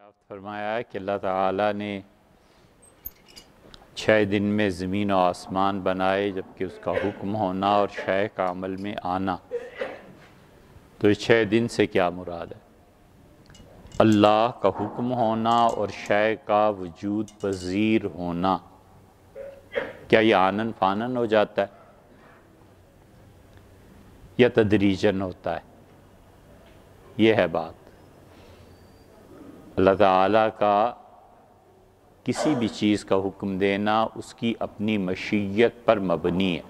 دریافت فرمایا ہے کہ اللہ تعالیٰ نے 6 دن میں زمین و آسمان بنائے، جبکہ اس کا حکم ہونا اور شے کا عمل میں آنا۔ تو اس 6 دن سے کیا مراد ہے؟ اللہ کا حکم ہونا اور شے کا وجود پذیر ہونا۔ کیا یہ آنن فانن ہو جاتا ہے یا تدریجن ہوتا ہے؟ یہ ہے بات۔ اللہ تعالیٰ کا کسی بھی چیز کا حکم دینا اس کی اپنی مشیت پر مبنی ہے،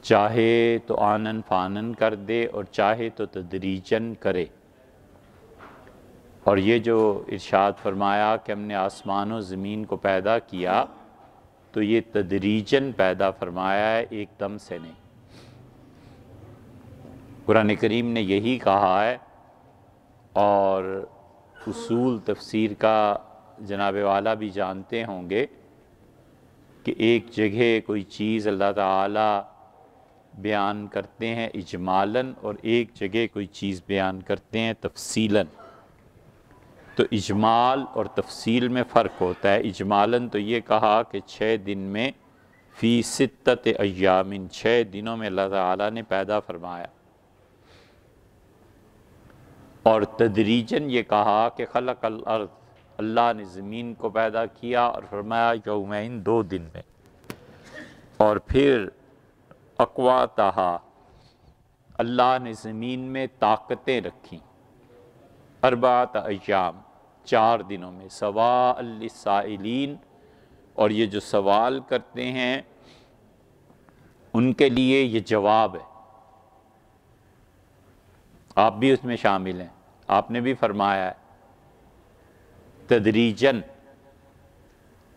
چاہے تو آنن فانن کر دے اور چاہے تو تدریجن کرے۔ اور یہ جو ارشاد فرمایا کہ ہم نے آسمان و زمین کو پیدا کیا، تو یہ تدریجن پیدا فرمایا ہے، ایک دم سے نہیں۔ قرآن کریم نے یہی کہا ہے، اور اصول تفسیر کا جناب والا بھی جانتے ہوں گے کہ ایک جگہ کوئی چیز اللہ تعالیٰ بیان کرتے ہیں اجمالاً اور ایک جگہ کوئی چیز بیان کرتے ہیں تفصیلاً۔ تو اجمال اور تفصیل میں فرق ہوتا ہے۔ اجمالاً تو یہ کہا کہ 6 دن میں فی 6 ایام، 6 دنوں میں اللہ تعالیٰ نے پیدا فرمایا۔ اور تدریجاً یہ کہا کہ خلق الارض، اللہ نے زمین کو پیدا کیا اور فرمایا یومین، 2 دن میں۔ اور پھر اقواتہا، اللہ نے زمین میں طاقتیں رکھیں 4 ایام، 4 دنوں میں، سواء للسائلین، اور یہ جو سوال کرتے ہیں ان کے لیے یہ جواب ہے۔ آپ بھی اس میں شامل ہیں، آپ نے بھی فرمایا ہے تدریجاً۔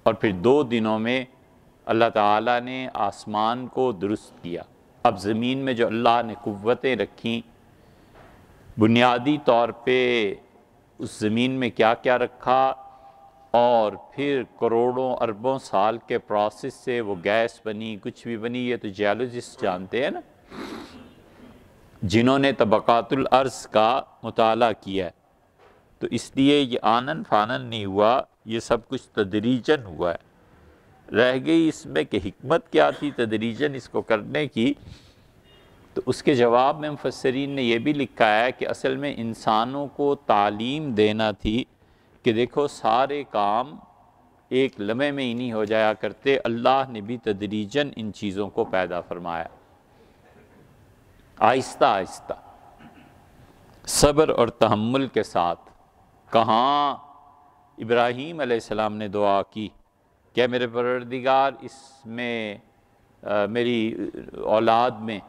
اور پھر 2 دنوں میں اللہ تعالیٰ نے آسمان کو درست کیا۔ اب زمین میں جو اللہ نے قوتیں رکھیں، بنیادی طور پہ اس زمین میں کیا کیا رکھا، اور پھر کروڑوں اربوں سال کے پروسیس سے وہ گیس بنی، کچھ بھی بنی، یہ تو جیولوجسٹ جانتے ہیں نا، جنہوں نے طبقات الارض کا مطالعہ کیا ہے۔ تو اس لیے یہ آنن فانن نہیں ہوا، یہ سب کچھ تدریجاً ہوا ہے۔ رہ گئی اس میں کہ حکمت کیا تھی تدریجاً اس کو کرنے کی، تو اس کے جواب میں مفسرین نے یہ بھی لکھا ہے کہ اصل میں انسانوں کو تعلیم دینا تھی کہ دیکھو سارے کام ایک لمحے میں ہی نہیں ہو جایا کرتے، اللہ نے بھی تدریجاً ان چیزوں کو پیدا فرمایا، آہستہ آہستہ، صبر اور تحمل کے ساتھ۔ کہاں ابراہیم علیہ السلام نے دعا کی کہ میرے پروردگار اس میں میری اولاد میں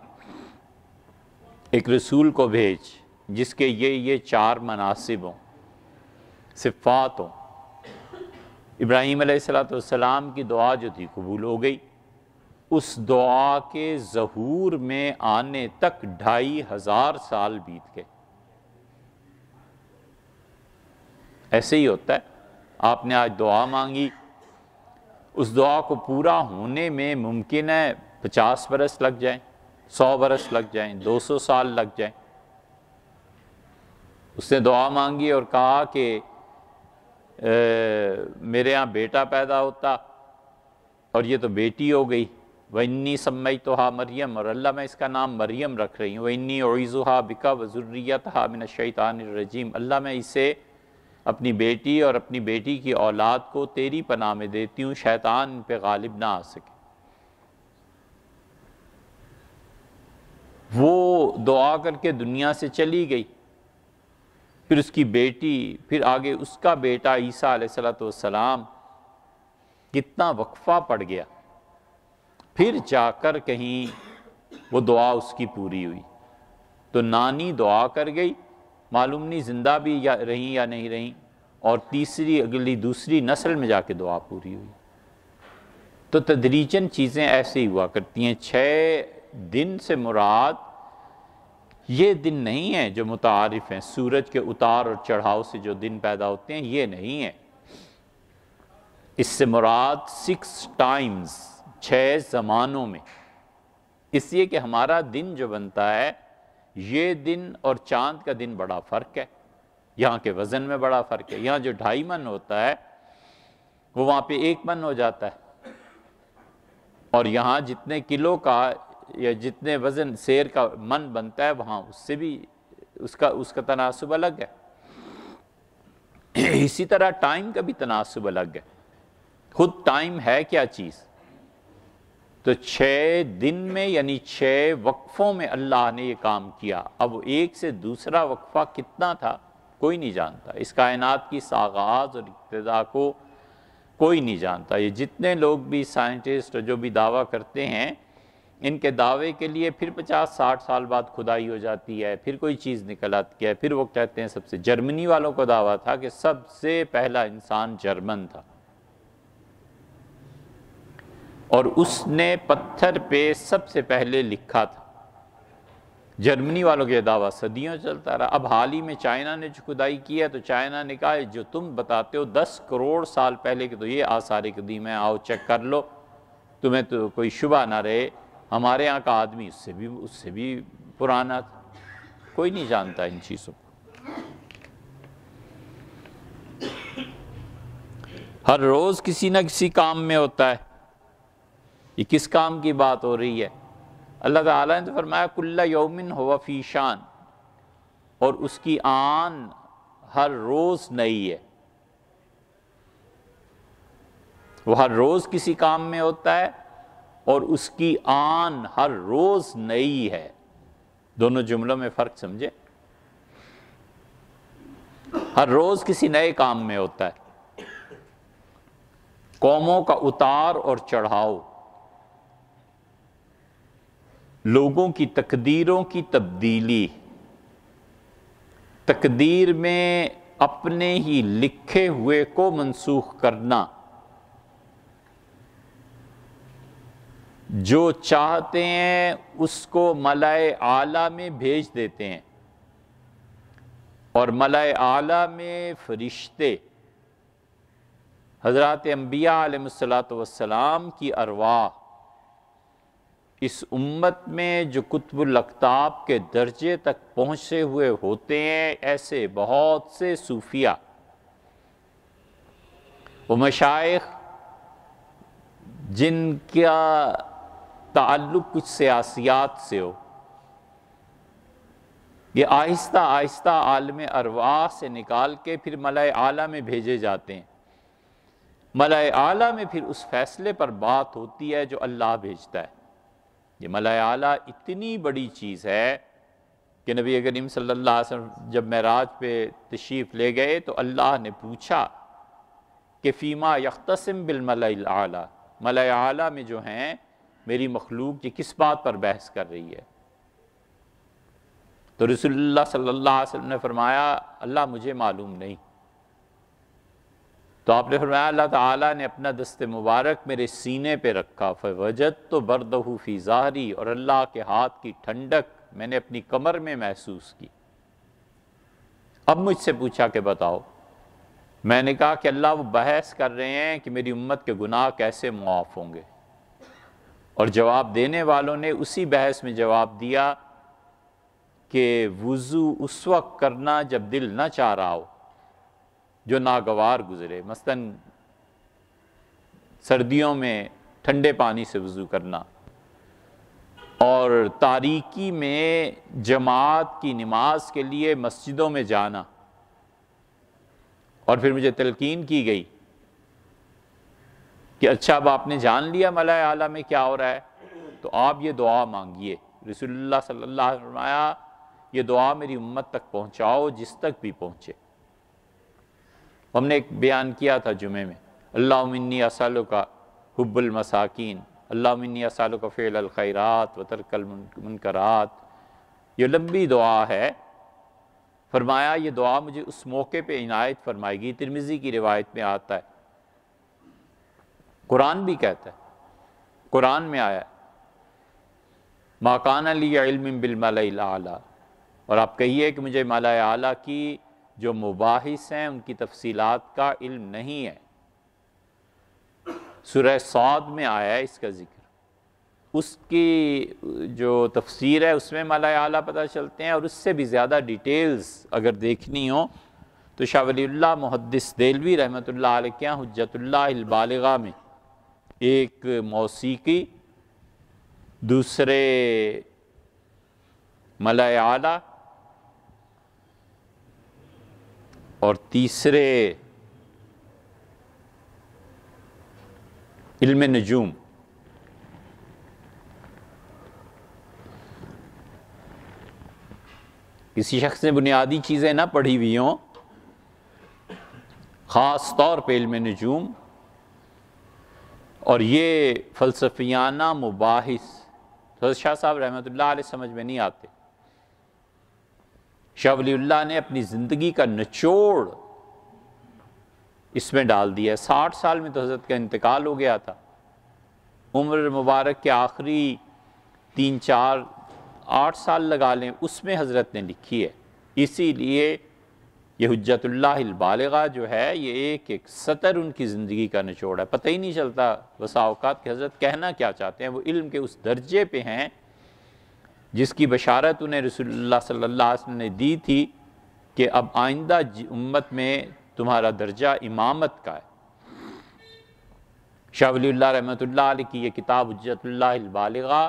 ایک رسول کو بھیج جس کے یہ 4 مناصب ہوں، صفات ہوں۔ ابراہیم علیہ السلام کی دعا جو تھی قبول ہو گئی۔ اس دعا کے ظہور میں آنے تک 2500 سال بیت گئے۔ ایسے ہی ہوتا ہے، آپ نے آج دعا مانگی، اس دعا کو پورا ہونے میں ممکن ہے 50 برس لگ جائیں، 100 برس لگ جائیں، 200 سال لگ جائیں۔ اس نے دعا مانگی اور کہا کہ میرے ہاں بیٹا پیدا ہوتا، اور یہ تو بیٹی ہو گئی۔ وَإِنِّي سَمَّيْتُهَا مَرْيَمَ، اور اللہ میں اس کا نام مریم رکھ رہی ہوں۔ وَإِنِّي أُعِيذُهَا بِكَ وَذُرِّيَّتَهَا مِنَ الشَّيْطَانِ الرَّجِيمِ، اللہ میں اسے، اپنی بیٹی اور اپنی بیٹی کی اولاد کو تیری پناہ میں دیتی ہوں، شیطان ان پہ غالب نہ آ سکے۔ وہ دعا کر کے دنیا سے چلی گئی، پھر اس کی بیٹی، پھر آگے اس کا بیٹا عیسیٰ علیہ السلام، کتنا وقفہ پڑ گیا، پھر جا کر کہیں وہ دعا اس کی پوری ہوئی۔ تو نانی دعا کر گئی، معلوم نہیں زندہ بھی رہیں یا نہیں رہیں، اور تیسری اگلی دوسری نسل میں جا کے دعا پوری ہوئی۔ تو تدریجاً چیزیں ایسے ہی ہوا کرتی ہیں۔ 6 دن سے مراد یہ دن نہیں ہیں جو متعارف ہیں، سورج کے اتار اور چڑھاؤ سے جو دن پیدا ہوتے ہیں، یہ نہیں ہے۔ اس سے مراد 6 ٹائمز، 6 زمانوں میں، اس لیے کہ ہمارا دن جو بنتا ہے، یہ دن اور چاند کا دن بڑا فرق ہے۔ یہاں کے وزن میں بڑا فرق ہے، یہاں جو 2.5 من ہوتا ہے وہ وہاں پہ 1 من ہو جاتا ہے، اور یہاں جتنے کلو کا یا جتنے وزن سیر کا من بنتا ہے وہاں اس سے بھی اس کا تناسب الگ ہے۔ اسی طرح ٹائم کا بھی تناسب الگ ہے۔ خود ٹائم ہے کیا چیز؟ تو 6 دن میں یعنی 6 وقفوں میں اللہ نے یہ کام کیا۔ اب ایک سے دوسرا وقفہ کتنا تھا کوئی نہیں جانتا، اس کائنات کی آغاز اور ابتدا کو کوئی نہیں جانتا۔ یہ جتنے لوگ بھی سائنٹسٹ جو بھی دعویٰ کرتے ہیں، ان کے دعوے کے لیے پھر 50-60 سال بعد کھدائی ہو جاتی ہے، پھر کوئی چیز نکل آتی ہے، پھر وہ کہتے ہیں سب سے جرمنی والوں کو دعویٰ تھا کہ سب سے پہلا انسان جرمن تھا، اور اس نے پتھر پہ سب سے پہلے لکھا تھا۔ جرمنی والوں کے دعویٰ صدیوں چلتا رہا۔ اب حال ہی میں چائنا نے جو کھدائی کی ہے تو چائنا نے کہا جو تم بتاتے ہو 10 کروڑ سال پہلے کے تو یہ آثار قدیم ہے، آؤ چیک کر لو، تمہیں تو کوئی شبہ نہ رہے، ہمارے ہاں کا آدمی اس سے بھی پرانا تھا۔ کوئی نہیں جانتا ان چیزوں کو۔ ہر روز کسی نہ کسی کام میں ہوتا ہے۔ یہ کس کام کی بات ہو رہی ہے؟ اللہ تعالیٰ نے تو فرمایا کل یوم ہوا فی شان، اور اس کی آن ہر روز نئی ہے۔ وہ ہر روز کسی کام میں ہوتا ہے اور اس کی آن ہر روز نئی ہے۔ دونوں جملوں میں فرق سمجھے؟ ہر روز کسی نئے کام میں ہوتا ہے۔ قوموں کا اتار اور چڑھاؤ، لوگوں کی تقدیروں کی تبدیلی، تقدیر میں اپنے ہی لکھے ہوئے کو منسوخ کرنا، جو چاہتے ہیں اس کو ملائے اعلیٰ میں بھیج دیتے ہیں، اور ملائے اعلیٰ میں فرشتے حضرات انبیاء علیہ السلام کی ارواح اس امت میں جو قطب الاقطاب کے درجے تک پہنچے ہوئے ہوتے ہیں، ایسے بہت سے صوفیہ و مشائخ جن کا تعلق کچھ سیاسیات سے ہو، یہ آہستہ آہستہ عالم ارواح سے نکال کے پھر ملائے اعلیٰ میں بھیجے جاتے ہیں۔ ملائے اعلیٰ میں پھر اس فیصلے پر بات ہوتی ہے جو اللہ بھیجتا ہے۔ یہ ملائے اعلیٰ اتنی بڑی چیز ہے کہ نبی کریم صلی اللہ علیہ وسلم جب معراج پہ تشریف لے گئے تو اللہ نے پوچھا کہ فیما یختصم بالملأ الاعلیٰ، ملائے اعلیٰ میں جو ہیں میری مخلوق یہ کس بات پر بحث کر رہی ہے؟ تو رسول اللہ صلی اللہ علیہ وسلم نے فرمایا اللہ مجھے معلوم نہیں۔ تو آپ نے فرمایا اللہ تعالیٰ نے اپنا دست مبارک میرے سینے پہ رکھا، فوجدت بردہ فی ظہری، اور اللہ کے ہاتھ کی ٹھنڈک میں نے اپنی کمر میں محسوس کی۔ اب مجھ سے پوچھا کہ بتاؤ، میں نے کہا کہ اللہ وہ بحث کر رہے ہیں کہ میری امت کے گناہ کیسے معاف ہوں گے، اور جواب دینے والوں نے اسی بحث میں جواب دیا کہ وضو اس وقت کرنا جب دل نہ چاہ رہا ہو، جو ناگوار گزرے، مثلاً سردیوں میں ٹھنڈے پانی سے وضو کرنا، اور تاریکی میں جماعت کی نماز کے لیے مسجدوں میں جانا۔ اور پھر مجھے تلقین کی گئی کہ اچھا اب آپ نے جان لیا ملائے اعلیٰ میں کیا ہو رہا ہے، تو آپ یہ دعا مانگیے۔ رسول اللہ صلی اللہ علیہ وسلم نے فرمایا یہ دعا میری امت تک پہنچاؤ جس تک بھی پہنچے۔ ہم نے ایک بیان کیا تھا جمعے میں، اللہم انی اسألک حب المساکین، اللہم انی اسألک فعل الخیرات و ترک المنکرات۔ یہ لمبی دعا ہے، فرمایا یہ دعا مجھے اس موقع پہ عنایت فرمائے گی۔ ترمذی کی روایت میں آتا ہے، قرآن بھی کہتا ہے، قرآن میں آیا ہے ما کان لی علم بالملأ الاعلیٰ، اور آپ کہیے کہ مجھے ملأ اعلیٰ کی جو مباحث ہیں ان کی تفصیلات کا علم نہیں ہے۔ سورہ صاد میں آیا ہے اس کا ذکر، اس کی جو تفسیر ہے اس میں ملأ اعلیٰ پتہ چلتے ہیں، اور اس سے بھی زیادہ ڈیٹیلز اگر دیکھنی ہو تو شاہ ولی اللہ محدث دہلوی رحمۃ اللہ علیہ کے یہاں حجت اللہ البالغہ میں ایک موسیقی، دوسرے ملائے اعلیٰ اور تیسرے علم نجوم، کسی شخص نے بنیادی چیزیں نہ پڑھی ہوئی ہوں، خاص طور پہ علم نجوم اور یہ فلسفیانہ مباحث حضرت شاہ صاحب رحمۃ اللہ علیہ سمجھ میں نہیں آتے۔ شاہ ولی اللہ نے اپنی زندگی کا نچوڑ اس میں ڈال دیا ہے۔ 60 سال میں تو حضرت کا انتقال ہو گیا تھا، عمر مبارک کے آخری 3 4 8 سال لگا لیں، اس میں حضرت نے لکھی ہے۔ اسی لیے یہ حجت اللہ البالغہ جو ہے یہ ایک ایک سطر ان کی زندگی کا نچوڑ ہے، پتہ ہی نہیں چلتا بسا اوقات کہ حضرت کہنا کیا چاہتے ہیں۔ وہ علم کے اس درجے پہ ہیں جس کی بشارت انہیں رسول اللہ صلی اللہ علیہ وسلم نے دی تھی کہ اب آئندہ امت میں تمہارا درجہ امامت کا ہے۔ شاہ ولی اللہ رحمۃ اللہ علیہ کی یہ کتاب حجت اللہ البالغہ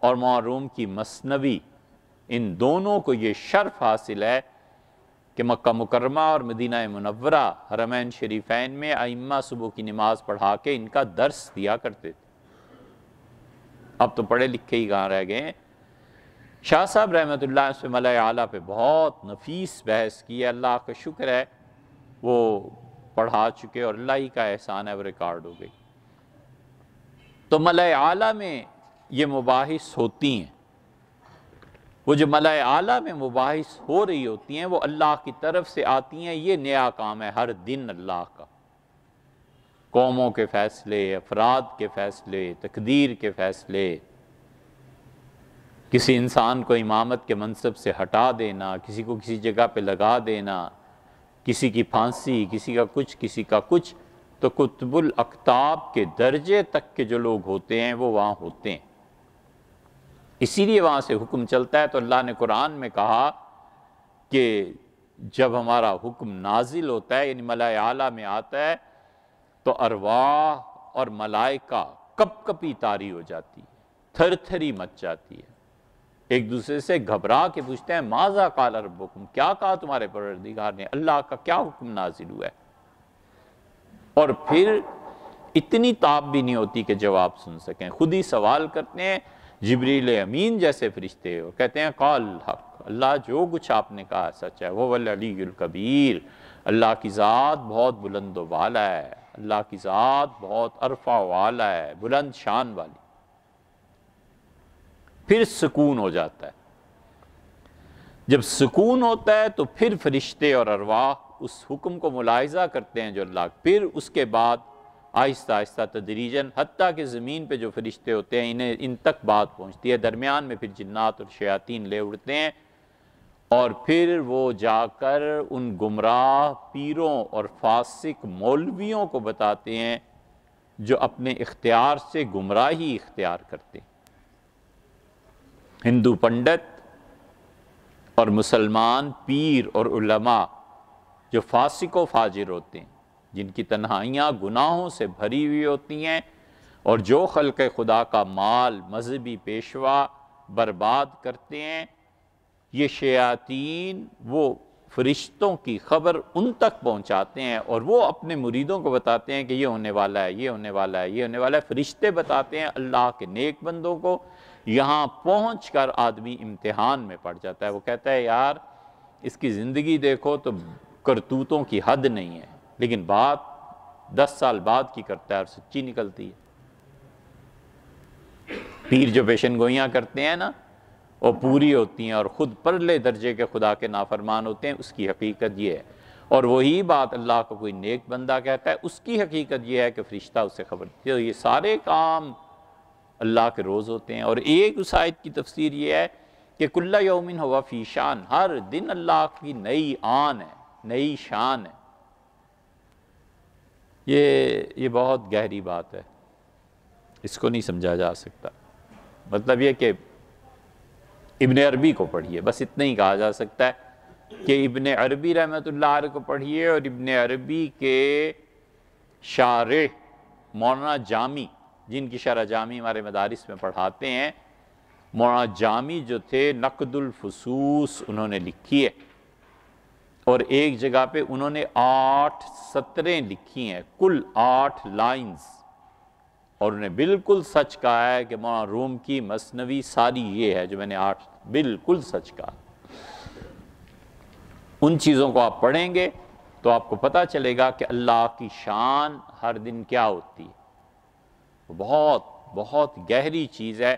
اور معروم کی مثنوی، ان دونوں کو یہ شرف حاصل ہے کہ مکہ مکرمہ اور مدینہ منورہ حرمین شریفین میں ائمہ صبح کی نماز پڑھا کے ان کا درس دیا کرتے تھے۔ اب تو پڑھے لکھے ہی کہاں رہ گئے ہیں۔ شاہ صاحب رحمۃ اللہ اس پہ ملائے اعلیٰ پہ بہت نفیس بحث کی ہے، اللہ کا شکر ہے وہ پڑھا چکے اور اللہ ہی کا احسان ہے وہ ریکارڈ ہو گئی۔ تو ملائے اعلیٰ میں یہ مباحث ہوتی ہیں، وہ جو ملائے اعلیٰ میں مباحث ہو رہی ہوتی ہیں وہ اللہ کی طرف سے آتی ہیں۔ یہ نیا کام ہے ہر دن اللہ کا، قوموں کے فیصلے، افراد کے فیصلے، تقدیر کے فیصلے، کسی انسان کو امامت کے منصب سے ہٹا دینا، کسی کو کسی جگہ پہ لگا دینا، کسی کی پھانسی، کسی کا کچھ، کسی کا کچھ، تو کتب الاقطاب کے درجے تک کے جو لوگ ہوتے ہیں وہ وہاں ہوتے ہیں۔ اسی لیے وہاں سے حکم چلتا ہے۔ تو اللہ نے قرآن میں کہا کہ جب ہمارا حکم نازل ہوتا ہے، یعنی ملائے اعلیٰ میں آتا ہے، تو ارواح اور ملائکہ کپ کپی طاری ہو جاتی ہے، تھر تھری مچ جاتی ہے، ایک دوسرے سے گھبرا کے پوچھتے ہیں ماذا قال ربکم، کیا کہا تمہارے پروردگار نے، اللہ کا کیا حکم نازل ہوا ہے۔ اور پھر اتنی تاب بھی نہیں ہوتی کہ جواب سن سکیں، خود ہی سوال کرتے ہیں۔ جبریل امین جیسے فرشتے اور کہتے ہیں قال الحق، اللہ جو کچھ آپ نے کہا سچ ہے، وہ العلی الکبیر، اللہ کی ذات بہت بلند و والا ہے، اللہ کی ذات بہت عرفہ والا ہے، بلند شان والی۔ پھر سکون ہو جاتا ہے۔ جب سکون ہوتا ہے تو پھر فرشتے اور ارواح اس حکم کو ملاحظہ کرتے ہیں جو اللہ، پھر اس کے بعد آہستہ آہستہ تدریجاً، حتیٰ کہ زمین پہ جو فرشتے ہوتے ہیں ان تک بات پہنچتی ہے، درمیان میں پھر جنات اور شیاطین لے اڑتے ہیں، اور پھر وہ جا کر ان گمراہ پیروں اور فاسق مولویوں کو بتاتے ہیں جو اپنے اختیار سے گمراہی اختیار کرتے ہیں۔ ہندو پنڈت اور مسلمان پیر اور علماء جو فاسق و فاجر ہوتے ہیں، جن کی تنہائیاں گناہوں سے بھری ہوئی ہوتی ہیں، اور جو خلق خدا کا مال مذہبی پیشوا برباد کرتے ہیں، یہ شیاطین وہ فرشتوں کی خبر ان تک پہنچاتے ہیں اور وہ اپنے مریدوں کو بتاتے ہیں کہ یہ ہونے والا ہے، یہ ہونے والا ہے، یہ ہونے والا ہے۔ فرشتے بتاتے ہیں اللہ کے نیک بندوں کو، یہاں پہنچ کر آدمی امتحان میں پڑ جاتا ہے۔ وہ کہتا ہے یار اس کی زندگی دیکھو تو کرتوتوں کی حد نہیں ہے، لیکن بات 10 سال بعد کی کرتا ہے اور سچی نکلتی ہے۔ پیر جو پیشن گوئیاں کرتے ہیں نا وہ پوری ہوتی ہیں اور خود پرلے درجے کے خدا کے نافرمان ہوتے ہیں، اس کی حقیقت یہ ہے۔ اور وہی بات اللہ کو کوئی نیک بندہ کہتا ہے، اس کی حقیقت یہ ہے کہ فرشتہ اسے خبر دیتی ہے۔ یہ سارے کام اللہ کے روز ہوتے ہیں۔ اور ایک اس آیت کی تفسیر یہ ہے کہ کل یوم ہوا فی شان، ہر دن اللہ کی نئی آن ہے، نئی شان ہے۔ یہ بہت گہری بات ہے، اس کو نہیں سمجھا جا سکتا۔ مطلب یہ کہ ابن عربی کو پڑھیے، بس اتنا ہی کہا جا سکتا ہے۔ کہ ابن عربی رحمۃ اللہ علیہ کو پڑھیے، اور ابن عربی کے شارح مولانا جامی، جن کی شرح جامی ہمارے مدارس میں پڑھاتے ہیں، مولانا جامی جو تھے نقد الفصوص انہوں نے لکھی ہے، اور ایک جگہ پہ انہوں نے 8 سطریں لکھی ہیں، کل 8 لائنز، اور انہیں بالکل سچ کہا ہے کہ مولانا روم کی مثنوی ساری یہ ہے جو میں نے 8 بالکل سچ کہا۔ ان چیزوں کو آپ پڑھیں گے تو آپ کو پتہ چلے گا کہ اللہ کی شان ہر دن کیا ہوتی ہے، وہ بہت بہت گہری چیز ہے،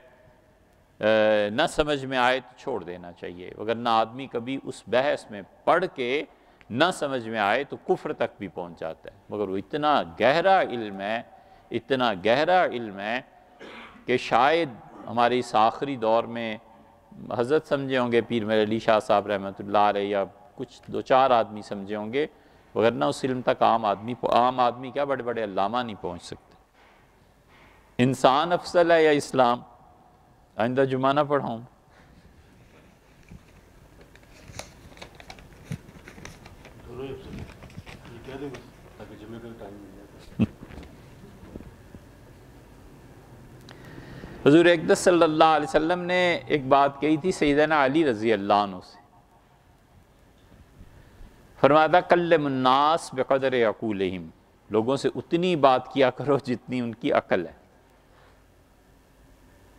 نہ سمجھ میں آئے تو چھوڑ دینا چاہیے، وگرنہ آدمی کبھی اس بحث میں پڑھ کے نہ سمجھ میں آئے تو کفر تک بھی پہنچ جاتا ہے، مگر وہ اتنا گہرا علم ہے، اتنا گہرا علم ہے کہ شاید ہمارے اس آخری دور میں حضرت سمجھے ہوں گے پیر میر علی شاہ صاحب رحمۃ اللہ علیہ، یا کچھ 2-4 آدمی سمجھے ہوں گے، وگرنہ اس علم تک عام آدمی کیا بڑے بڑے علامہ نہیں پہنچ سکتے۔ انسان افضل ہے یا اسلام؟ آئندہ جمعہ نہ پڑھاؤں۔ حضور اقدس صلی اللہ علیہ وسلم نے ایک بات کہی تھی سیدنا علی رضی اللہ عنہ سے، فرمایا تھا کلم الناس بقدر عقولہم، لوگوں سے اتنی بات کیا کرو جتنی ان کی عقل ہے۔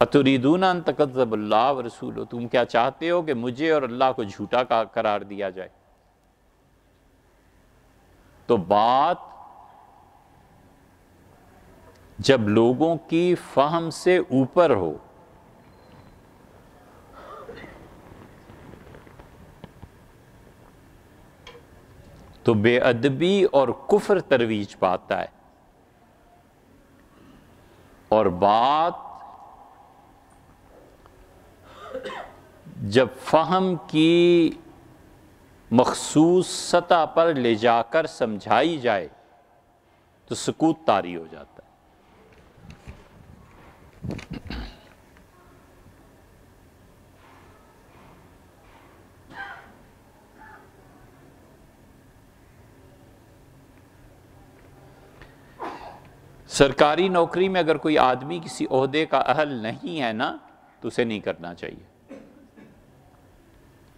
اتریدون ان تکذب اللہ ورسولہ، تم کیا چاہتے ہو کہ مجھے اور اللہ کو جھوٹا قرار دیا جائے؟ تو بات جب لوگوں کی فہم سے اوپر ہو تو بے ادبی اور کفر ترویج پاتا ہے، اور بات جب فہم کی مخصوص سطح پر لے جا کر سمجھائی جائے تو سکوت طاری ہو جاتا ہے۔ سرکاری نوکری میں اگر کوئی آدمی کسی عہدے کا اہل نہیں ہے نا تو اسے نہیں کرنا چاہیے،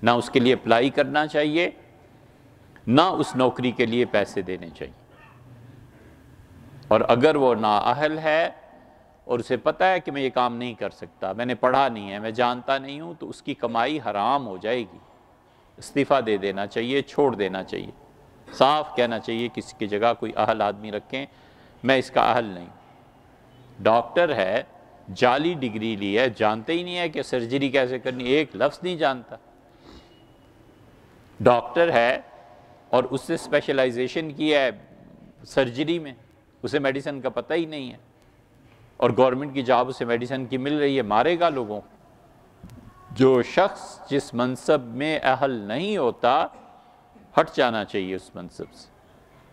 نہ اس کے لیے اپلائی کرنا چاہیے، نہ اس نوکری کے لیے پیسے دینے چاہیے۔ اور اگر وہ نااہل ہے اور اسے پتہ ہے کہ میں یہ کام نہیں کر سکتا، میں نے پڑھا نہیں ہے، میں جانتا نہیں ہوں، تو اس کی کمائی حرام ہو جائے گی، استعفیٰ دے دینا چاہیے، چھوڑ دینا چاہیے، صاف کہنا چاہیے کسی کی جگہ کوئی اہل آدمی رکھیں، میں اس کا اہل نہیں۔ ڈاکٹر ہے، جعلی ڈگری لی ہے، جانتے ہی نہیں ہے کہ سرجری کیسے کرنی، ایک لفظ نہیں جانتا۔ ڈاکٹر ہے اور اس سے اسپیشلائزیشن کی ہے سرجری میں، اسے میڈیسن کا پتہ ہی نہیں ہے، اور گورنمنٹ کی جاب اسے میڈیسن کی مل رہی ہے، مارے گا لوگوں کو۔ جو شخص جس منصب میں اہل نہیں ہوتا ہٹ جانا چاہیے اس منصب سے۔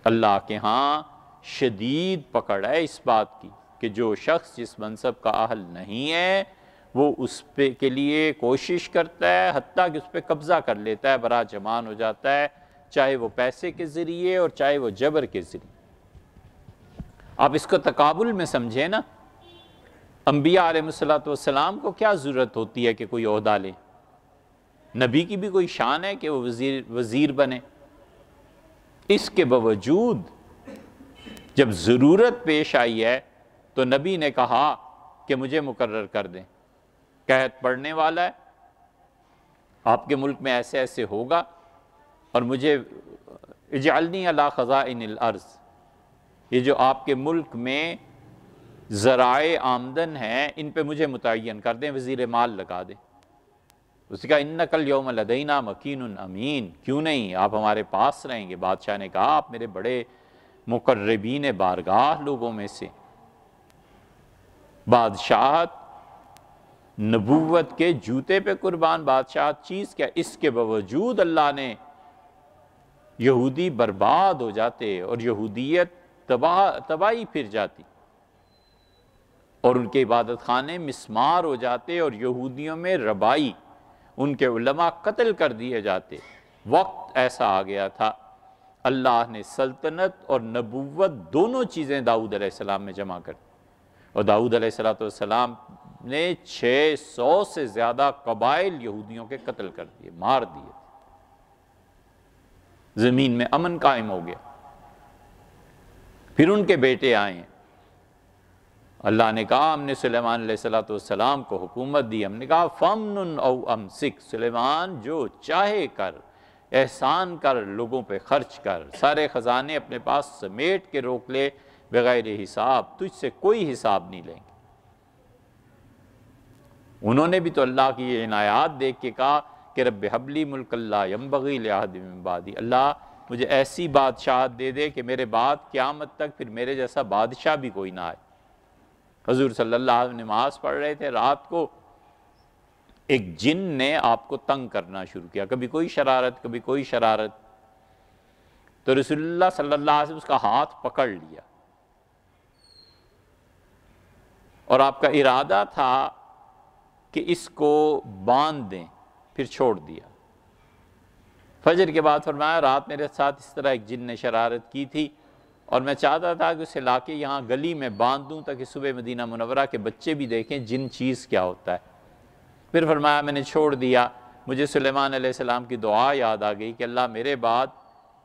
اللہ کے ہاں شدید پکڑ ہے اس بات کی کہ جو شخص جس منصب کا اہل نہیں ہے وہ اس پہ کے لیے کوشش کرتا ہے، حتیٰ کہ اس پہ قبضہ کر لیتا ہے، برا جمان ہو جاتا ہے، چاہے وہ پیسے کے ذریعے اور چاہے وہ جبر کے ذریعے۔ آپ اس کو تقابل میں سمجھیں نا، انبیاء علیہ السلام کو کیا ضرورت ہوتی ہے کہ کوئی عہدہ لے؟ نبی کی بھی کوئی شان ہے کہ وہ وزیر بنے؟ اس کے باوجود جب ضرورت پیش آئی ہے تو نبی نے کہا کہ مجھے مقرر کر دیں، قحط پڑنے والا ہے، آپ کے ملک میں ایسے ایسے ہوگا، اور مجھے اجعلنی علی خزائن الارض، یہ جو آپ کے ملک میں ذرائع آمدن ہیں ان پہ مجھے متعین کر دیں، وزیر مال لگا دیں۔ اس نے کہا انک الیوم لدینا مکین امین، کیوں نہیں، آپ ہمارے پاس رہیں گے۔ بادشاہ نے کہا آپ میرے بڑے مقربین بارگاہ لوگوں میں سے۔ بادشاہت نبوت کے جوتے پہ قربان بادشاہت چیز کیا، اس کے باوجود اللہ نے یہودی برباد ہو جاتے اور یہودیت تباہی پھر جاتی، اور ان کے عبادت خانے مسمار ہو جاتے، اور یہودیوں میں ربائی، ان کے علماء قتل کر دیے جاتے، وقت ایسا آ گیا تھا، اللہ نے سلطنت اور نبوت دونوں چیزیں داؤد علیہ السلام میں جمع کر دی، اور داؤد علیہ السلام نے 600 سے زیادہ قبائل یہودیوں کے قتل کر دیے، مار دیے، زمین میں امن قائم ہو گیا۔ پھر ان کے بیٹے آئے ہیں، اللہ نے کہا ہم نے سلیمان علیہ السلام کو حکومت دی، ہم نے کہا فَمْنُنْ او امسک، سلیمان جو چاہے کر، احسان کر، لوگوں پہ خرچ کر، سارے خزانے اپنے پاس سمیٹ کے روک لے بغیر حساب، تجھ سے کوئی حساب نہیں لیں گے۔ انہوں نے بھی تو اللہ کی یہ عنایات دیکھ کے کہا کہ رب ہب لی ملک لا ینبغی لأحد من بعدی، اللہ مجھے ایسی بادشاہت دے دے کہ میرے بعد قیامت تک پھر میرے جیسا بادشاہ بھی کوئی نہ آئے۔ حضور صلی اللہ علیہ وسلم نماز پڑھ رہے تھے، رات کو ایک جن نے آپ کو تنگ کرنا شروع کیا، کبھی کوئی شرارت کبھی کوئی شرارت، تو رسول اللہ صلی اللہ علیہ وسلم اس کا ہاتھ پکڑ لیا، اور آپ کا ارادہ تھا کہ اس کو باندھ دیں، پھر چھوڑ دیا۔ فجر کے بعد فرمایا رات میرے ساتھ اس طرح ایک جن نے شرارت کی تھی، اور میں چاہتا تھا کہ اسے لا کے یہاں گلی میں باندھ دوں تاکہ صبح مدینہ منورہ کے بچے بھی دیکھیں جن چیز کیا ہوتا ہے۔ پھر فرمایا میں نے چھوڑ دیا، مجھے سلیمان علیہ السلام کی دعا یاد آ گئی کہ اللہ میرے بعد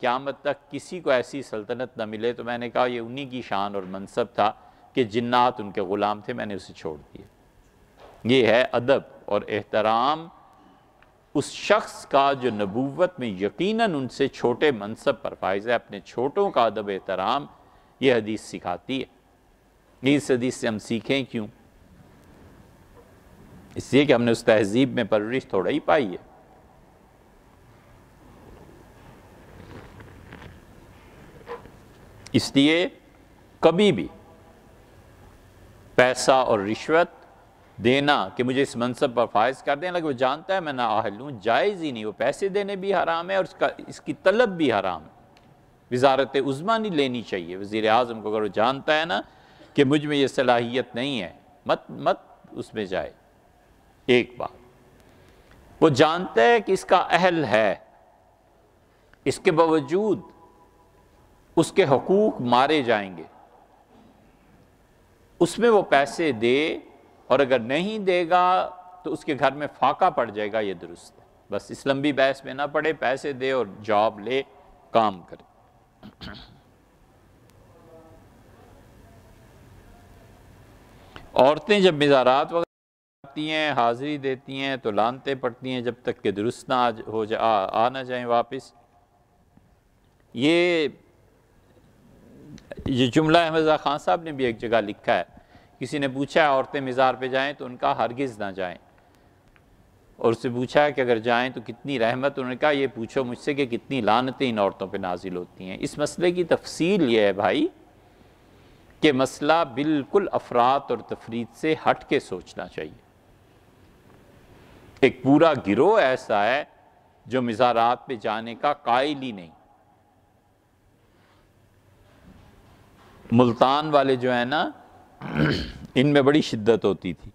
قیامت تک کسی کو ایسی سلطنت نہ ملے، تو میں نے کہا یہ انہی کی شان اور منصب تھا کہ جنات ان کے غلام تھے، میں نے اسے چھوڑ دیا۔ یہ ہے ادب اور احترام اس شخص کا جو نبوت میں یقیناً ان سے چھوٹے منصب پر فائز ہے، اپنے چھوٹوں کا ادب احترام یہ حدیث سکھاتی ہے۔ اس حدیث سے ہم سیکھیں کیوں؟ اس لیے کہ ہم نے اس تہذیب میں پرورش تھوڑا ہی پائی ہے۔ اس لیے کبھی بھی پیسہ اور رشوت دینا کہ مجھے اس منصب پر فائز کر دیں، لگے وہ جانتا ہے میں نااہل ہوں، جائز ہی نہیں۔ وہ پیسے دینے بھی حرام ہے اور اس کی طلب بھی حرام ہے۔ وزارت عظمیٰ نہیں لینی چاہیے وزیر اعظم کو، اگر وہ جانتا ہے نا کہ مجھ میں یہ صلاحیت نہیں ہے، مت اس میں جائے۔ ایک بات وہ جانتا ہے کہ اس کا اہل ہے، اس کے باوجود اس کے حقوق مارے جائیں گے، اس میں وہ پیسے دے، اور اگر نہیں دے گا تو اس کے گھر میں فاقہ پڑ جائے گا، یہ درست ہے۔ بس اس لمبی بحث میں نہ پڑے، پیسے دے اور جاب لے، کام کرے۔ عورتیں جب مزارات وغیرہ آتی ہیں، حاضری دیتی ہیں تو لانتے پڑتی ہیں جب تک کہ درست نہ آ نہ جائیں واپس۔ یہ جملہ احمد رضا خان صاحب نے بھی ایک جگہ لکھا ہے، کسی نے پوچھا ہے عورتیں مزار پہ جائیں تو ان کا ہرگز نہ جائیں، اور اس سے پوچھا ہے کہ اگر جائیں تو کتنی رحمت، انہوں نے کہا یہ پوچھو مجھ سے کہ کتنی لعنتیں ان عورتوں پہ نازل ہوتی ہیں۔ اس مسئلے کی تفصیل یہ ہے بھائی کہ مسئلہ بالکل افراط اور تفریط سے ہٹ کے سوچنا چاہیے۔ ایک پورا گروہ ایسا ہے جو مزارات پہ جانے کا قائل ہی نہیں۔ ملتان والے جو ہیں نا ان میں بڑی شدت ہوتی تھی،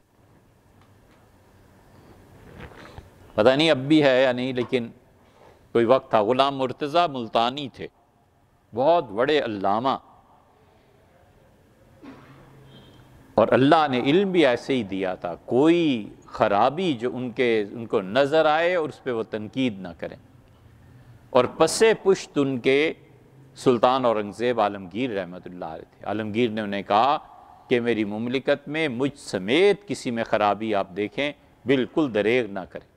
پتہ نہیں اب بھی ہے یا نہیں، لیکن کوئی وقت تھا۔ غلام مرتضیٰ ملتانی تھے، بہت بڑے علامہ، اور اللہ نے علم بھی ایسے ہی دیا تھا، کوئی خرابی جو ان کو نظر آئے اور اس پہ وہ تنقید نہ کریں، اور پسے پشت ان کے سلطان اورنگزیب عالمگیر رحمۃ اللہ علیہ تھے۔ عالمگیر نے انہیں کہا کہ میری مملکت میں مجھ سمیت کسی میں خرابی آپ دیکھیں بالکل دریغ نہ کریں۔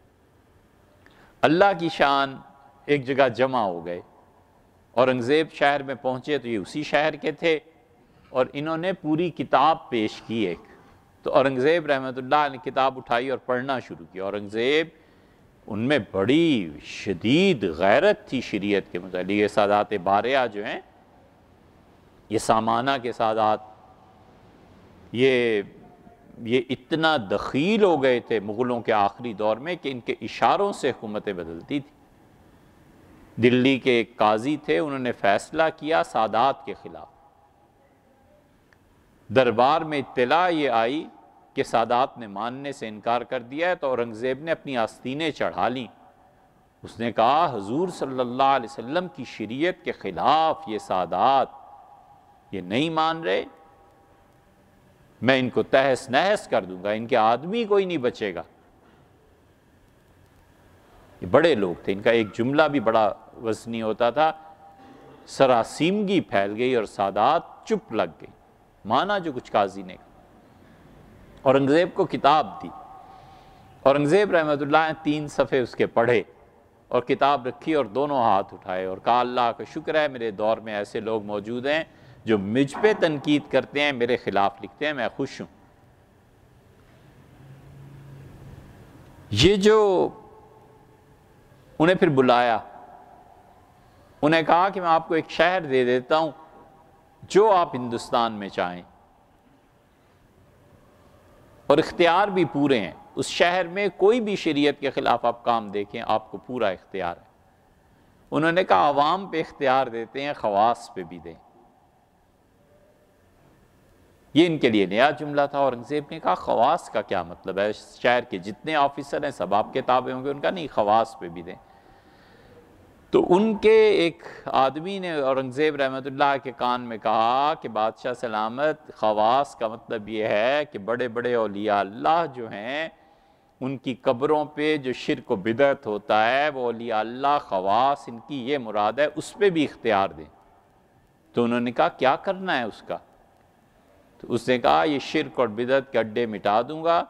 اللہ کی شان ایک جگہ جمع ہو گئے، اورنگزیب شہر میں پہنچے تو یہ اسی شہر کے تھے، اور انہوں نے پوری کتاب پیش کی ایک، تو اورنگزیب رحمۃ اللہ نے کتاب اٹھائی اور پڑھنا شروع کیا۔ اورنگزیب ان میں بڑی شدید غیرت تھی شریعت کے متعلق۔ یہ سادات بارعہ جو ہیں، یہ سامانہ کے سادات، یہ اتنا دخیل ہو گئے تھے مغلوں کے آخری دور میں کہ ان کے اشاروں سے حکومتیں بدلتی تھی۔ دلی کے ایک قاضی تھے، انہوں نے فیصلہ کیا سادات کے خلاف، دربار میں اطلاع یہ آئی کہ سادات نے ماننے سے انکار کر دیا ہے، تو اورنگزیب نے اپنی آستینیں چڑھا لیں اس نے کہا حضور صلی اللہ علیہ وسلم کی شریعت کے خلاف یہ سادات یہ نہیں مان رہے، میں ان کو تہس نہس کر دوں گا، ان کے آدمی کوئی نہیں بچے گا۔ یہ بڑے لوگ تھے، ان کا ایک جملہ بھی بڑا وزنی ہوتا تھا، سراسیمگی پھیل گئی اور سادات چپ لگ گئی، مانا جو کچھ قاضی نے کہا۔ اورنگزیب کو کتاب دی، اورنگزیب رحمۃ اللہ نے 3 صفحے اس کے پڑھے اور کتاب رکھی اور دونوں ہاتھ اٹھائے اور کہا اللہ کا شکر ہے میرے دور میں ایسے لوگ موجود ہیں جو مجھ پہ تنقید کرتے ہیں، میرے خلاف لکھتے ہیں، میں خوش ہوں۔ یہ جو انہیں پھر بلایا، انہیں کہا کہ میں آپ کو ایک شہر دے دیتا ہوں جو آپ ہندوستان میں چاہیں، اور اختیار بھی پورے ہیں، اس شہر میں کوئی بھی شریعت کے خلاف آپ کام دیکھیں آپ کو پورا اختیار ہے۔ انہوں نے کہا عوام پہ اختیار دیتے ہیں، خواص پہ بھی دیں۔ یہ ان کے لیے نیا جملہ تھا۔ اورنگزیب نے کہا خواص کا کیا مطلب ہے؟ شہر کے جتنے آفیسر ہیں سب آپ کے تابع ہوں گے؟ ان کا نہیں، خواص پہ بھی دیں۔ تو ان کے ایک آدمی نے اورنگزیب رحمۃ اللہ کے کان میں کہا کہ بادشاہ سلامت، خواص کا مطلب یہ ہے کہ بڑے بڑے اولیاء اللہ جو ہیں ان کی قبروں پہ جو شرک و بدعت ہوتا ہے، وہ اولیاء اللہ خواص ان کی یہ مراد ہے، اس پہ بھی اختیار دیں۔ تو انہوں نے کہا کیا کرنا ہے اس کا؟ تو اس نے کہا یہ شرک اور بدعت کے اڈے مٹا دوں گا،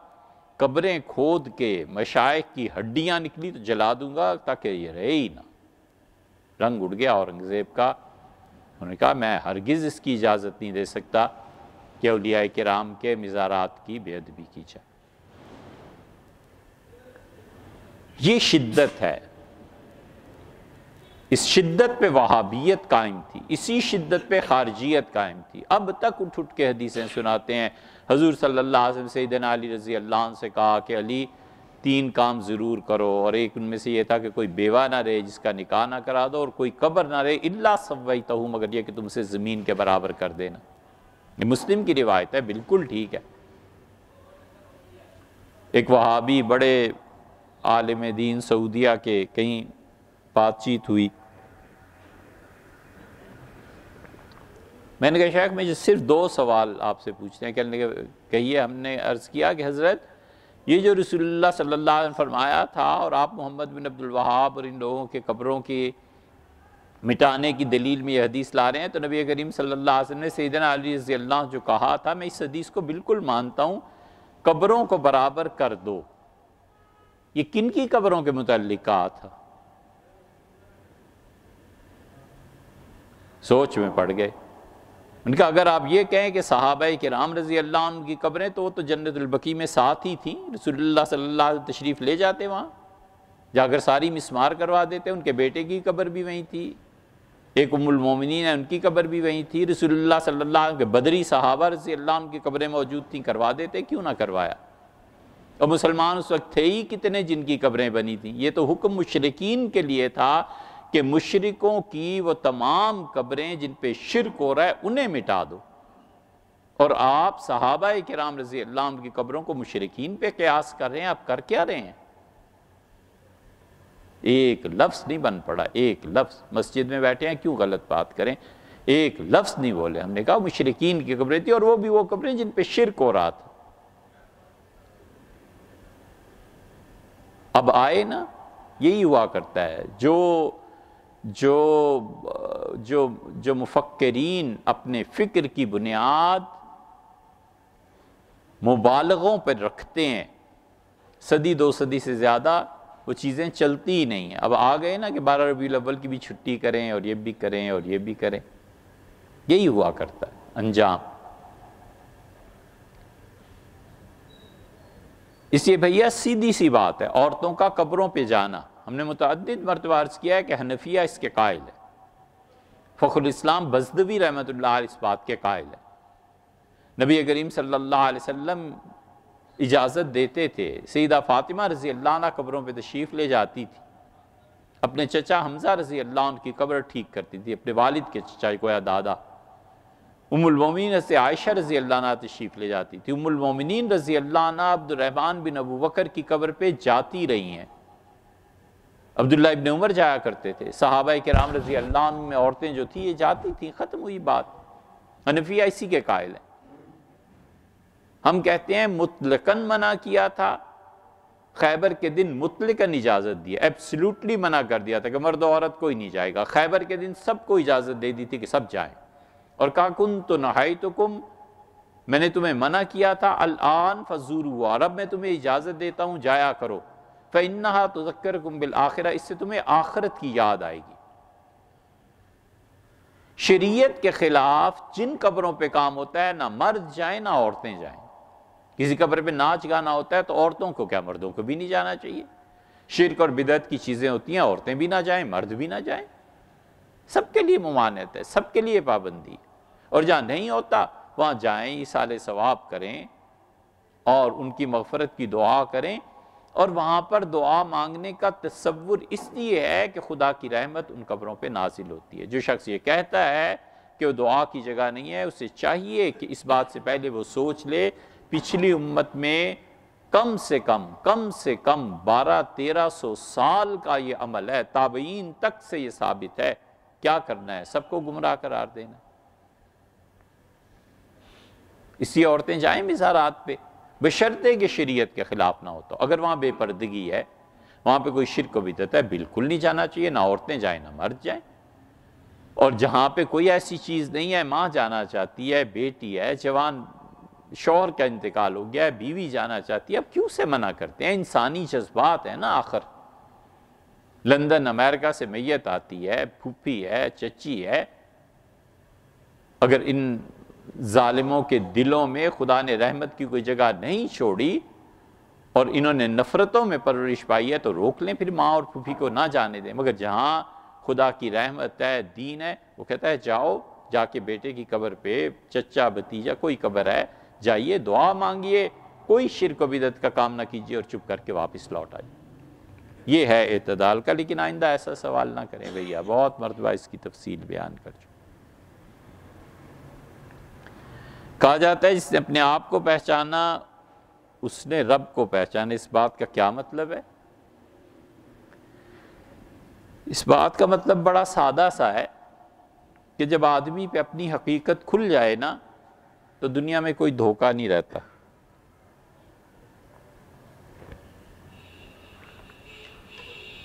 قبریں کھود کے مشائخ کی ہڈیاں نکلی تو جلا دوں گا تاکہ یہ رہے ہی نہ۔ رنگ اڑ گیا اورنگزیب کا۔ انہوں نے کہا میں ہرگز اس کی اجازت نہیں دے سکتا کہ اولیاء کرام کے مزارات کی بے ادبی کی جائے۔ یہ شدت ہے، اس شدت پہ وہابیت قائم تھی، اسی شدت پہ خارجیت قائم تھی۔ اب تک اٹھ اٹھ کے حدیثیں سناتے ہیں حضور صلی اللہ علیہ وسلم سیدنا علی رضی اللہ عنہ سے کہا کہ علی 3 کام ضرور کرو، اور ایک ان میں سے یہ تھا کہ کوئی بیوہ نہ رہے جس کا نکاح نہ کرا دو، اور کوئی قبر نہ رہے الا سویتہ، مگر یہ کہ تم سے زمین کے برابر کر دینا۔ یہ مسلم کی روایت ہے، بالکل ٹھیک ہے۔ ایک وہابی بڑے عالم دین سعودیہ کے کہیں بات چیت ہوئی، میں نے کہا شیخ مجھے صرف 2 سوال آپ سے پوچھتے ہیں۔ کہیے۔ ہم نے عرض کیا کہ حضرت یہ جو رسول اللہ صلی اللہ علیہ وسلم فرمایا تھا اور آپ محمد بن عبد الوہاب اور ان لوگوں کے قبروں کی مٹانے کی دلیل میں یہ حدیث لا رہے ہیں، تو نبی کریم صلی اللہ علیہ وسلم نے سیدنا علی رضی اللہ عنہ جو کہا تھا میں اس حدیث کو بالکل مانتا ہوں، قبروں کو برابر کر دو، یہ کن کی قبروں کے متعلق کہا تھا؟ سوچ میں پڑ گئے۔ ان کا اگر آپ یہ کہیں کہ صحابہ کرام رضی اللہ عنہ کی قبریں تو وہ تو جنت البقیع میں ساتھ ہی تھیں، رسول اللہ صلی اللہ علیہ وسلم تشریف لے جاتے وہاں، جا کر ساری مسمار کروا دیتے۔ ان کے بیٹے کی قبر بھی وہیں تھی، ایک ام المومنین ہے ان کی قبر بھی وہیں تھی، رسول اللہ صلی اللہ علیہ وسلم کے بدری صحابہ رضی اللہ عنہ کی قبریں موجود تھیں، کروا دیتے، کیوں نہ کروایا؟ اور مسلمان اس وقت تھے ہی کتنے جن کی قبریں بنی تھیں۔ یہ تو حکم مشرکین کے لیے تھا کہ مشرکوں کی وہ تمام قبریں جن پہ شرک ہو رہا ہے انہیں مٹا دو، اور آپ صحابہ کرام رضی اللہ عنہ کی قبروں کو مشرکین پہ قیاس کر رہے ہیں۔ آپ کر کیا رہے ہیں؟ ایک لفظ نہیں بن پڑا، ایک لفظ۔ مسجد میں بیٹھے ہیں کیوں غلط بات کریں؟ ایک لفظ نہیں بولے۔ ہم نے کہا مشرکین کی قبریں تھی، اور وہ بھی وہ قبریں جن پہ شرک ہو رہا تھا۔ اب آئے نا، یہی ہوا کرتا ہے، جو مفکرین اپنے فکر کی بنیاد مبالغوں پر رکھتے ہیں، صدی 2 صدی سے زیادہ وہ چیزیں چلتی ہی نہیں ہیں۔ اب آ گئے نا کہ 12 ربیع الاول کی بھی چھٹی کریں اور یہ بھی کریں اور یہ بھی کریں، یہی ہوا کرتا ہے انجام۔ اس لیے بھیا سیدھی سی بات ہے، عورتوں کا قبروں پہ جانا، ہم نے متعدد مرتبہ عرض کیا ہے کہ حنفیہ اس کے قائل ہے، فخر الاسلام بزدوی رحمۃ اللہ علیہ اس بات کے قائل ہے۔ نبی کریم صلی اللہ علیہ وسلم اجازت دیتے تھے، سیدہ فاطمہ رضی اللہ عنہ قبروں پہ تشریف لے جاتی تھی، اپنے چچا حمزہ رضی اللہ عنہ کی قبر ٹھیک کرتی تھی، اپنے والد کے چچا کو یا دادا۔ ام المومنین سے عائشہ رضی اللہ عنہ تشریف لے جاتی تھی، ام المومنین رضی اللہ عنہ عبد الرحمن بن ابو بکر کی قبر پہ جاتی رہی ہیں، عبداللہ ابن عمر جایا کرتے تھے، صحابہ کرام رضی اللہ عنہ میں عورتیں جو تھیں یہ جاتی تھیں، ختم ہوئی بات۔ حنفیہ اسی کے قائل ہیں۔ ہم کہتے ہیں مطلقاً منع کیا تھا، خیبر کے دن مطلقاً اجازت دی، ایبسلیوٹلی منع کر دیا تھا کہ مرد و عورت کوئی نہیں جائے گا۔ خیبر کے دن سب کو اجازت دے دی تھی کہ سب جائیں، اور کہا کنت نہیتکم، میں نے تمہیں منع کیا تھا، الآن فزوروا، اب میں تمہیں اجازت دیتا ہوں جایا کرو، فإنها تذکرکم بالآخرہ، اس سے تمہیں آخرت کی یاد آئے گی۔ شریعت کے خلاف جن قبروں پہ کام ہوتا ہے، نہ مرد جائیں نہ عورتیں جائیں۔ کسی قبر پہ ناچ گانا ہوتا ہے تو عورتوں کو کیا مردوں کو بھی نہیں جانا چاہیے۔ شرک اور بدعت کی چیزیں ہوتی ہیں، عورتیں بھی نہ جائیں مرد بھی نہ جائیں، سب کے لیے ممانعت ہے، سب کے لیے پابندی ہے۔ اور جہاں نہیں ہوتا وہاں جائیں، ایصال ثواب کریں اور ان کی مغفرت کی دعا کریں، اور وہاں پر دعا مانگنے کا تصور اس لیے ہے کہ خدا کی رحمت ان قبروں پہ نازل ہوتی ہے۔ جو شخص یہ کہتا ہے کہ وہ دعا کی جگہ نہیں ہے، اسے چاہیے کہ اس بات سے پہلے وہ سوچ لے پچھلی امت میں کم سے کم 1200-1300 سال کا یہ عمل ہے، تابعین تک سے یہ ثابت ہے۔ کیا کرنا ہے؟ سب کو گمراہ قرار دینا۔ اسی عورتیں جائیں مزارات پہ، بشرطے کہ شریعت کے خلاف نہ ہو تو۔ اگر وہاں بے پردگی ہے، وہاں پہ کوئی شرک و بدعت ہے، بالکل نہیں جانا چاہیے، نہ عورتیں جائیں نہ مرد جائیں۔ اور جہاں پہ کوئی ایسی چیز نہیں ہے، ماں جانا چاہتی ہے، بیٹی ہے، جوان شوہر کا انتقال ہو گیا ہے، بیوی جانا چاہتی ہے، اب کیوں سے منع کرتے ہیں؟ انسانی جذبات ہیں نا آخر۔ لندن امریکہ سے میت آتی ہے، پھوپھی ہے، چچی ہے، اگر ان ظالموں کے دلوں میں خدا نے رحمت کی کوئی جگہ نہیں چھوڑی اور انہوں نے نفرتوں میں پرورش پائی ہے تو روک لیں، پھر ماں اور پھوپھی کو نہ جانے دیں۔ مگر جہاں خدا کی رحمت ہے، دین ہے، وہ کہتا ہے جاؤ، جا کے بیٹے کی قبر پہ، چچا بھتیجا کوئی قبر ہے جائیے، دعا مانگیے، کوئی شرک و بدعت کا کام نہ کیجیے اور چپ کر کے واپس لوٹ آئیے۔ یہ ہے اعتدال کا، لیکن آئندہ ایسا سوال نہ کریں بھیا، بہت مرتبہ اس کی تفصیل بیان کر چکے۔ کہا جاتا ہے جس نے اپنے آپ کو پہچانا اس نے رب کو پہچانا۔ اس بات کا کیا مطلب ہے؟ اس بات کا مطلب بڑا سادہ سا ہے کہ جب آدمی پہ اپنی حقیقت کھل جائے نا تو دنیا میں کوئی دھوکہ نہیں رہتا۔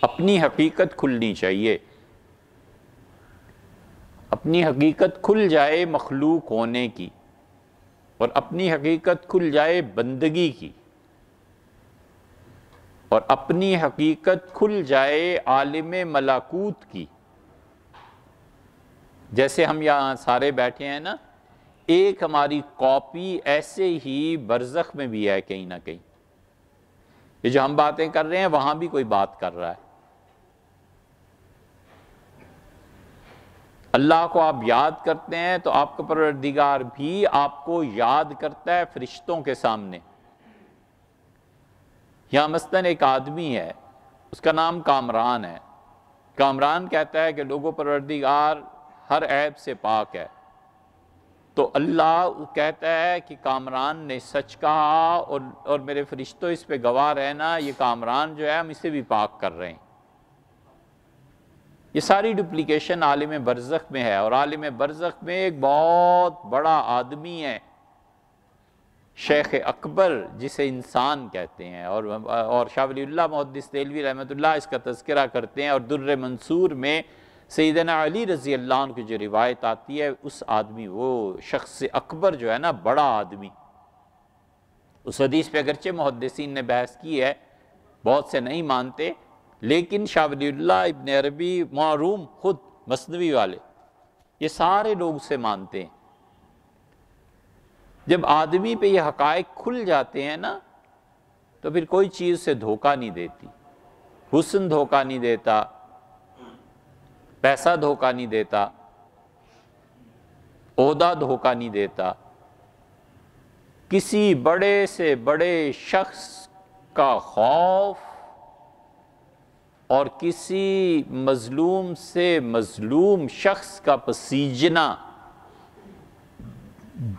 اپنی حقیقت کھلنی چاہیے، اپنی حقیقت کھل جائے مخلوق ہونے کی، اور اپنی حقیقت کھل جائے بندگی کی، اور اپنی حقیقت کھل جائے عالم ملکوت کی۔ جیسے ہم یہاں سارے بیٹھے ہیں نا، ایک ہماری کاپی ایسے ہی برزخ میں بھی ہے کہیں نہ کہیں۔ یہ جو ہم باتیں کر رہے ہیں وہاں بھی کوئی بات کر رہا ہے۔ اللہ کو آپ یاد کرتے ہیں تو آپ کا پروردگار بھی آپ کو یاد کرتا ہے فرشتوں کے سامنے۔ یہاں مثلاً ایک آدمی ہے، اس کا نام کامران ہے۔ کامران کہتا ہے کہ لوگوں پروردگار ہر عیب سے پاک ہے، تو اللہ کہتا ہے کہ کامران نے سچ کہا، اور میرے فرشتوں اس پہ گواہ رہنا، یہ کامران جو ہے ہم اسے بھی پاک کر رہے ہیں۔ یہ ساری ڈپلیکیشن عالم برزخ میں ہے، اور عالم برزخ میں ایک بہت بڑا آدمی ہے، شیخ اکبر جسے انسان کہتے ہیں، اور شاہ ولی اللہ محدث دہلوی رحمۃ اللہ اس کا تذکرہ کرتے ہیں، اور در منصور میں سیدنا علی رضی اللہ عنہ کی جو روایت آتی ہے، اس آدمی وہ شخص اکبر جو ہے نا، بڑا آدمی، اس حدیث پہ اگرچہ محدثین نے بحث کی ہے، بہت سے نہیں مانتے، لیکن شاہ ولی اللہ، ابن عربی، معروم خود مثنوی والے، یہ سارے لوگ اسے مانتے ہیں۔ جب آدمی پہ یہ حقائق کھل جاتے ہیں نا تو پھر کوئی چیز سے دھوکہ نہیں دیتی، حسن دھوکہ نہیں دیتا، پیسہ دھوکہ نہیں دیتا، عہدہ دھوکہ نہیں دیتا، کسی بڑے سے بڑے شخص کا خوف اور کسی مظلوم سے مظلوم شخص کا پسیجنا،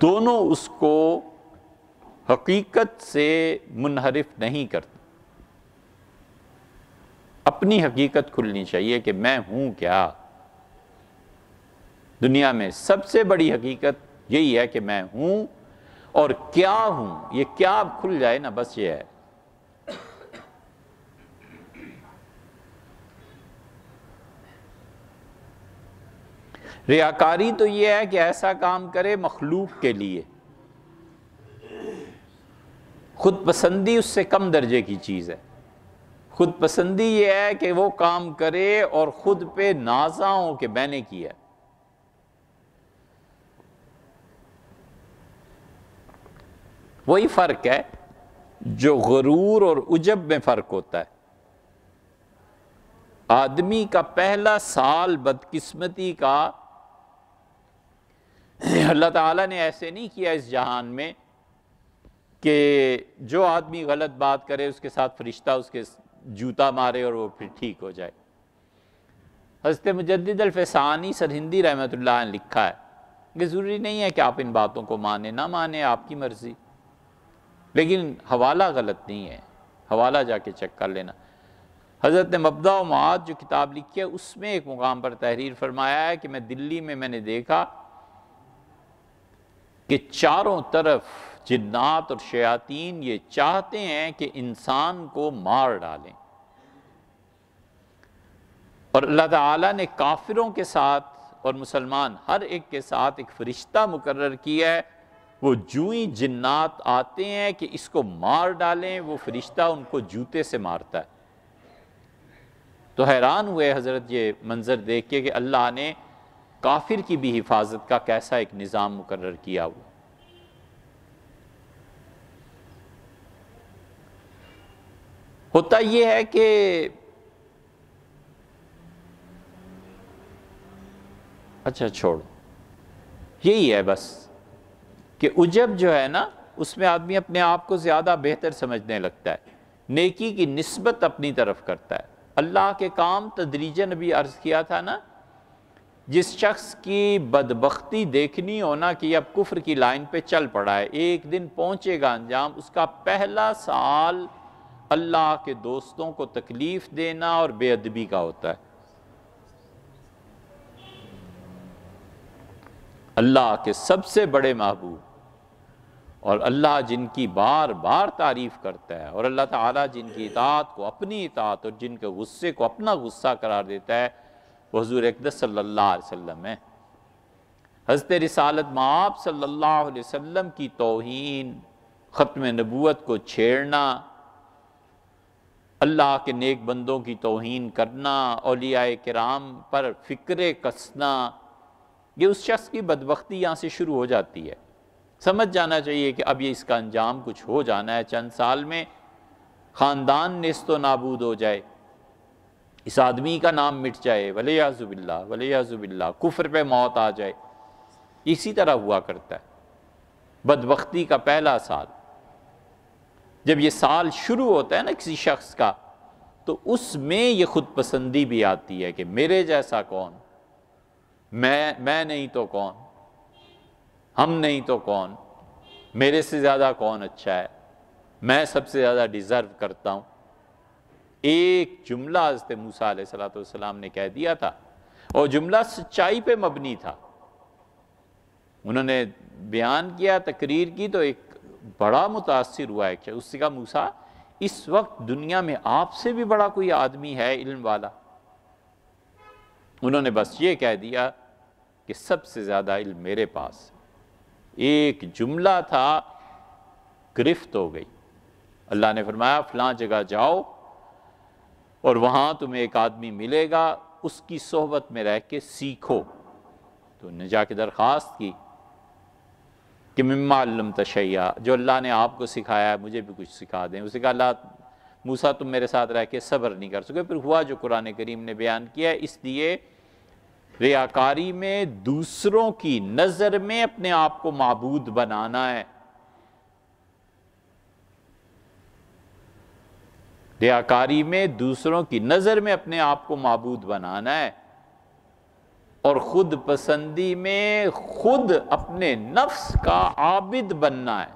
دونوں اس کو حقیقت سے منحرف نہیں کرتے۔ اپنی حقیقت کھلنی چاہیے کہ میں ہوں کیا۔ دنیا میں سب سے بڑی حقیقت یہی ہے کہ میں ہوں اور کیا ہوں، یہ کیا کھل جائے نا، بس یہ ہے۔ ریاکاری تو یہ ہے کہ ایسا کام کرے مخلوق کے لیے، خود پسندی اس سے کم درجے کی چیز ہے۔ خود پسندی یہ ہے کہ وہ کام کرے اور خود پہ نازاں ہو کہ میں نے کیا۔ وہی فرق ہے جو غرور اور عجب میں فرق ہوتا ہے۔ آدمی کا پہلا سال بدقسمتی کا اللہ تعالیٰ نے ایسے نہیں کیا اس جہان میں کہ جو آدمی غلط بات کرے اس کے ساتھ فرشتہ اس کے جوتا مارے اور وہ پھر ٹھیک ہو جائے۔ حضرت مجدد الفسانی سرہندی رحمۃ اللہ نے لکھا ہے کہ ضروری نہیں ہے کہ آپ ان باتوں کو مانیں، نہ مانیں، آپ کی مرضی، لیکن حوالہ غلط نہیں ہے، حوالہ جا کے چیک کر لینا۔ حضرت نے مبدأ و معاد جو کتاب لکھی ہے اس میں ایک مقام پر تحریر فرمایا ہے کہ میں دلی میں نے دیکھا کہ چاروں طرف جنات اور شیاطین یہ چاہتے ہیں کہ انسان کو مار ڈالیں، اور اللہ تعالیٰ نے کافروں کے ساتھ اور مسلمان ہر ایک کے ساتھ ایک فرشتہ مقرر کیا ہے، وہ جو ہی جنات آتے ہیں کہ اس کو مار ڈالیں وہ فرشتہ ان کو جوتے سے مارتا ہے۔ تو حیران ہوئے حضرت یہ منظر دیکھ کے کہ اللہ نے کافر کی بھی حفاظت کا کیسا ایک نظام مقرر کیا ہوا۔ ہوتا یہ ہے کہ اچھا چھوڑو، یہی ہے بس کہ عجب جو ہے نا اس میں آدمی اپنے آپ کو زیادہ بہتر سمجھنے لگتا ہے، نیکی کی نسبت اپنی طرف کرتا ہے۔ اللہ کے کام تدریجاً ابھی عرض کیا تھا نا، جس شخص کی بدبختی دیکھنی ہونا کہ اب کفر کی لائن پہ چل پڑا ہے، ایک دن پہنچے گا انجام، اس کا پہلا سال اللہ کے دوستوں کو تکلیف دینا اور بے ادبی کا ہوتا ہے۔ اللہ کے سب سے بڑے محبوب اور اللہ جن کی بار بار تعریف کرتا ہے، اور اللہ تعالیٰ جن کی اطاعت کو اپنی اطاعت اور جن کے غصے کو اپنا غصہ قرار دیتا ہے، وہ حضور اقدس صلی اللہ علیہ وسلم ہے۔ حضرت رسالت مآب صلی اللہ علیہ وسلم کی توہین، ختم نبوت کو چھیڑنا، اللہ کے نیک بندوں کی توہین کرنا، اولیاء کرام پر فکرے کسنا، یہ اس شخص کی بدبختی یہاں سے شروع ہو جاتی ہے۔ سمجھ جانا چاہیے کہ اب یہ اس کا انجام کچھ ہو جانا ہے، چند سال میں خاندان نیست و نابود ہو جائے، اس آدمی کا نام مٹ جائے، ولیعذ باللہ ولیعذ باللہ، کفر پہ موت آ جائے۔ اسی طرح ہوا کرتا ہے بدبختی کا پہلا سال۔ جب یہ سال شروع ہوتا ہے نا کسی شخص کا، تو اس میں یہ خود پسندی بھی آتی ہے کہ میرے جیسا کون، میں نہیں تو کون، ہم نہیں تو کون، میرے سے زیادہ کون اچھا ہے، میں سب سے زیادہ ڈیزرو کرتا ہوں۔ ایک جملہ حضرت موسیٰ علیہ السلام نے کہہ دیا تھا، اور جملہ سچائی پہ مبنی تھا۔ انہوں نے بیان کیا، تقریر کی، تو ایک بڑا متاثر ہوا ہے کہ اس سے کہا موسیٰ اس وقت دنیا میں آپ سے بھی بڑا کوئی آدمی ہے علم والا؟ انہوں نے بس یہ کہہ دیا کہ سب سے زیادہ علم میرے پاس ہے۔ ایک جملہ تھا، گرفت ہو گئی۔ اللہ نے فرمایا فلاں جگہ جاؤ اور وہاں تمہیں ایک آدمی ملے گا، اس کی صحبت میں رہ کے سیکھو۔ تو انہوں نے جا کے درخواست کی کہ مما علمت شیئا، جو اللہ نے آپ کو سکھایا ہے مجھے بھی کچھ سکھا دیں۔ اسے کہا اللہ موسیٰ تم میرے ساتھ رہ کے صبر نہیں کر سکے۔ پھر ہوا جو قرآن کریم نے بیان کیا ہے۔ اس لیے ریاکاری میں دوسروں کی نظر میں اپنے آپ کو معبود بنانا ہے۔ ریاکاری میں دوسروں کی نظر میں اپنے آپ کو معبود بنانا ہے، اور خود پسندی میں خود اپنے نفس کا عابد بننا ہے۔